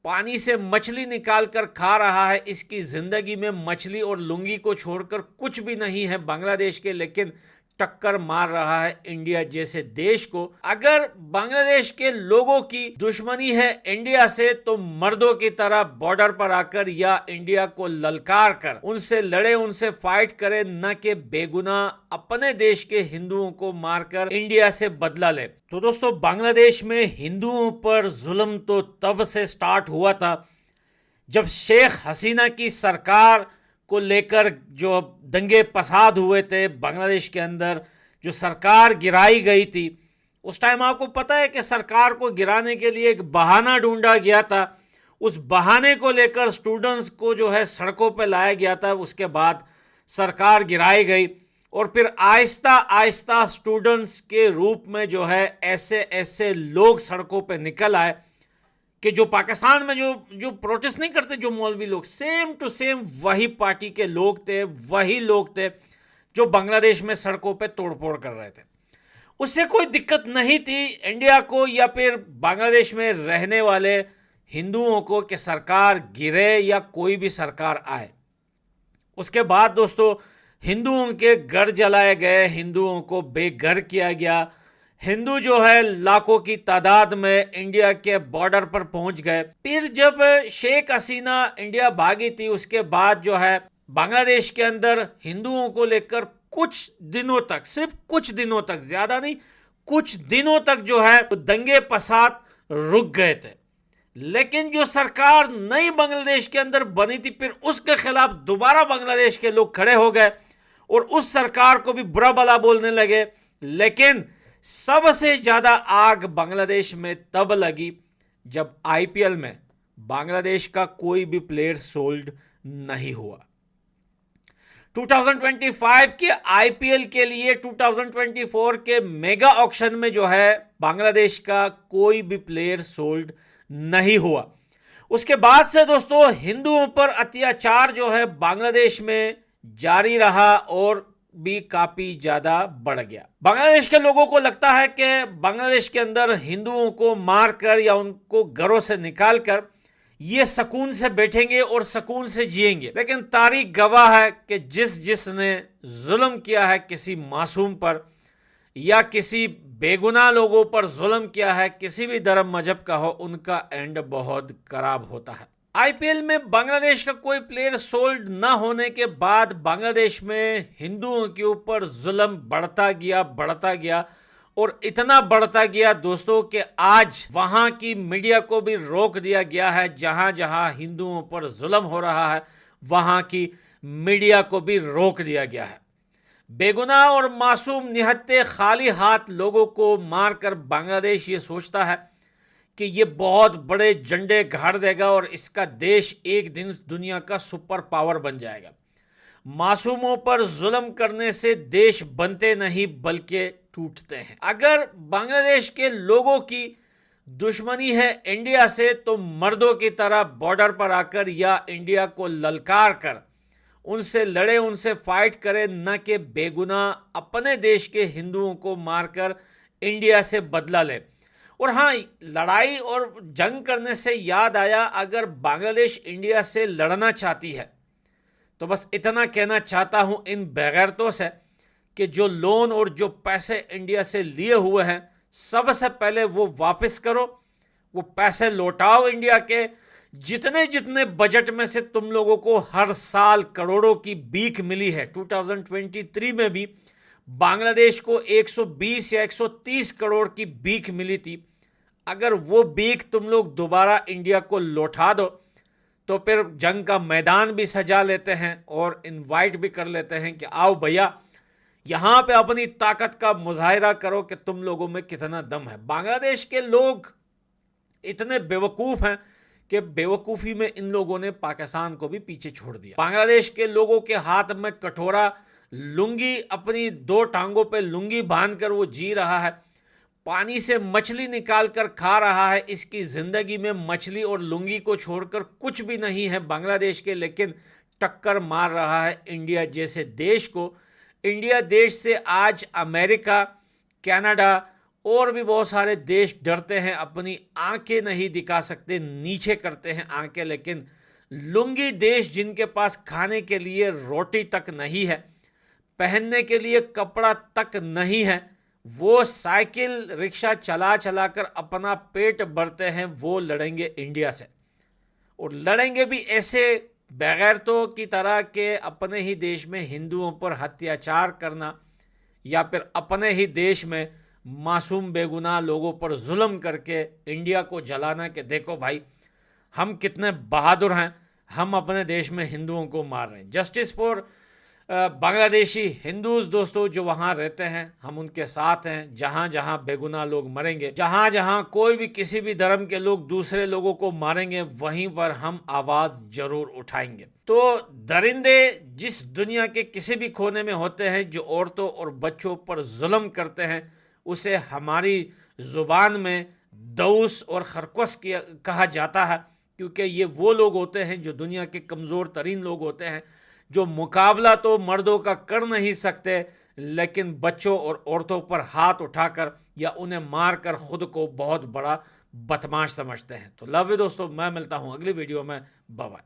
पानी से मछली निकाल कर खा रहा है, इसकी जिंदगी में मछली और लुंगी को छोड़कर कुछ भी नहीं है बांग्लादेश के, लेकिन टक्कर मार रहा है इंडिया जैसे देश को। अगर बांग्लादेश के लोगों की दुश्मनी है इंडिया से, तो मर्दों की तरह बॉर्डर पर आकर या इंडिया को ललकार कर उनसे लड़े, उनसे फाइट करे, न कि बेगुनाह अपने देश के हिंदुओं को मारकर इंडिया से बदला ले। तो दोस्तों, बांग्लादेश में हिंदुओं पर जुल्म तो तब से स्टार्ट हुआ था जब शेख हसीना की सरकार को लेकर जो दंगे फसाद हुए थे बांग्लादेश के अंदर, जो सरकार गिराई गई थी। उस टाइम आपको पता है कि सरकार को गिराने के लिए एक बहाना ढूंढा गया था। उस बहाने को लेकर स्टूडेंट्स को जो है सड़कों पर लाया गया था। उसके बाद सरकार गिराई गई और फिर आहिस्ता आहिस्ता स्टूडेंट्स के रूप में जो है ऐसे ऐसे लोग सड़कों पर निकल आए कि जो पाकिस्तान में जो प्रोटेस्ट नहीं करते, जो मौलवी लोग, सेम टू सेम वही पार्टी के लोग थे, वही लोग थे जो बांग्लादेश में सड़कों पे तोड़फोड़ कर रहे थे। उससे कोई दिक्कत नहीं थी इंडिया को या फिर बांग्लादेश में रहने वाले हिंदुओं को कि सरकार गिरे या कोई भी सरकार आए। उसके बाद दोस्तों, हिंदुओं के घर जलाए गए, हिंदुओं को बेघर किया गया। हिंदू जो है लाखों की तादाद में इंडिया के बॉर्डर पर पहुंच गए। फिर जब शेख हसीना इंडिया भागी थी, उसके बाद जो है बांग्लादेश के अंदर हिंदुओं को लेकर कुछ दिनों तक, सिर्फ कुछ दिनों तक, ज्यादा नहीं, कुछ दिनों तक जो है दंगे फसाद रुक गए थे। लेकिन जो सरकार नई बांग्लादेश के अंदर बनी थी, फिर उसके खिलाफ दोबारा बांग्लादेश के लोग खड़े हो गए और उस सरकार को भी बुरा भला बोलने लगे। लेकिन सबसे ज्यादा आग बांग्लादेश में तब लगी जब आईपीएल में बांग्लादेश का कोई भी प्लेयर सोल्ड नहीं हुआ। 2025 के आईपीएल के लिए 2024 के मेगा ऑक्शन में जो है बांग्लादेश का कोई भी प्लेयर सोल्ड नहीं हुआ। उसके बाद से दोस्तों, हिंदुओं पर अत्याचार जो है बांग्लादेश में जारी रहा और भी काफी ज्यादा बढ़ गया। बांग्लादेश के लोगों को लगता है कि बांग्लादेश के अंदर हिंदुओं को मारकर या उनको घरों से निकालकर ये सुकून से बैठेंगे और सुकून से जिएंगे। लेकिन तारीख गवाह है कि जिसने जुल्म किया है किसी मासूम पर या किसी बेगुनाह लोगों पर जुल्म किया है, किसी भी धर्म मजहब का हो, उनका एंड बहुत खराब होता है। आईपीएल में बांग्लादेश का कोई प्लेयर सोल्ड न होने के बाद बांग्लादेश में हिंदुओं के ऊपर जुल्म बढ़ता गया और इतना बढ़ता गया दोस्तों कि आज वहां की मीडिया को भी रोक दिया गया है। जहां जहां हिंदुओं पर जुल्म हो रहा है वहां की मीडिया को भी रोक दिया गया है। बेगुनाह और मासूम निहत्ते खाली हाथ लोगों को मारकर बांग्लादेश ये सोचता है कि ये बहुत बड़े झंडे गाड़ देगा और इसका देश एक दिन दुनिया का सुपर पावर बन जाएगा। मासूमों पर जुल्म करने से देश बनते नहीं बल्कि टूटते हैं। अगर बांग्लादेश के लोगों की दुश्मनी है इंडिया से, तो मर्दों की तरह बॉर्डर पर आकर या इंडिया को ललकार कर उनसे लड़े, उनसे फाइट करे, न कि बेगुनाह अपने देश के हिंदुओं को मारकर इंडिया से बदला ले। और हाँ, लड़ाई और जंग करने से याद आया, अगर बांग्लादेश इंडिया से लड़ना चाहती है तो बस इतना कहना चाहता हूं इन बेगैरतों से कि जो लोन और जो पैसे इंडिया से लिए हुए हैं, सबसे पहले वो वापस करो, वो पैसे लौटाओ इंडिया के। जितने जितने बजट में से तुम लोगों को हर साल करोड़ों की भीख मिली है, 2023 में भी बांग्लादेश को 120 या 130 करोड़ की भीख मिली थी। अगर वो भीख तुम लोग दोबारा इंडिया को लौटा दो तो फिर जंग का मैदान भी सजा लेते हैं और इनवाइट भी कर लेते हैं कि आओ भैया, यहां पे अपनी ताकत का मुजाहिरा करो कि तुम लोगों में कितना दम है। बांग्लादेश के लोग इतने बेवकूफ हैं कि बेवकूफी में इन लोगों ने पाकिस्तान को भी पीछे छोड़ दिया। बांग्लादेश के लोगों के हाथ में कटोरा, लुंगी, अपनी दो टांगों पे लुंगी बांधकर वो जी रहा है, पानी से मछली निकालकर खा रहा है। इसकी जिंदगी में मछली और लुंगी को छोड़कर कुछ भी नहीं है बांग्लादेश के, लेकिन टक्कर मार रहा है इंडिया जैसे देश को। इंडिया देश से आज अमेरिका, कनाडा और भी बहुत सारे देश डरते हैं, अपनी आंखें नहीं दिखा सकते, नीचे करते हैं आंखें, लेकिन लुंगी देश जिनके पास खाने के लिए रोटी तक नहीं है, पहनने के लिए कपड़ा तक नहीं है, वो साइकिल रिक्शा चला चला कर अपना पेट भरते हैं, वो लड़ेंगे इंडिया से। और लड़ेंगे भी ऐसे बेगैरतों की तरह के अपने ही देश में हिंदुओं पर अत्याचार करना, या फिर अपने ही देश में मासूम बेगुनाह लोगों पर जुल्म करके इंडिया को जलाना कि देखो भाई हम कितने बहादुर हैं, हम अपने देश में हिंदुओं को मार रहे हैं। जस्टिस फॉर बांग्लादेशी हिंदूज दोस्तों जो वहाँ रहते हैं, हम उनके साथ हैं। जहाँ जहाँ बेगुनाह लोग मरेंगे, जहाँ जहाँ कोई भी किसी भी धर्म के लोग दूसरे लोगों को मारेंगे, वहीं पर हम आवाज़ जरूर उठाएंगे। तो दरिंदे जिस दुनिया के किसी भी कोने में होते हैं जो औरतों और बच्चों पर जुल्म करते हैं, उसे हमारी ज़ुबान में दऊस और खरगोश कहा जाता है, क्योंकि ये वो लोग होते हैं जो दुनिया के कमज़ोर तरीन लोग होते हैं, जो मुकाबला तो मर्दों का कर नहीं सकते, लेकिन बच्चों और औरतों पर हाथ उठाकर या उन्हें मारकर खुद को बहुत बड़ा बदमाश समझते हैं। तो लव यू दोस्तों, मैं मिलता हूं अगली वीडियो में। Bye bye.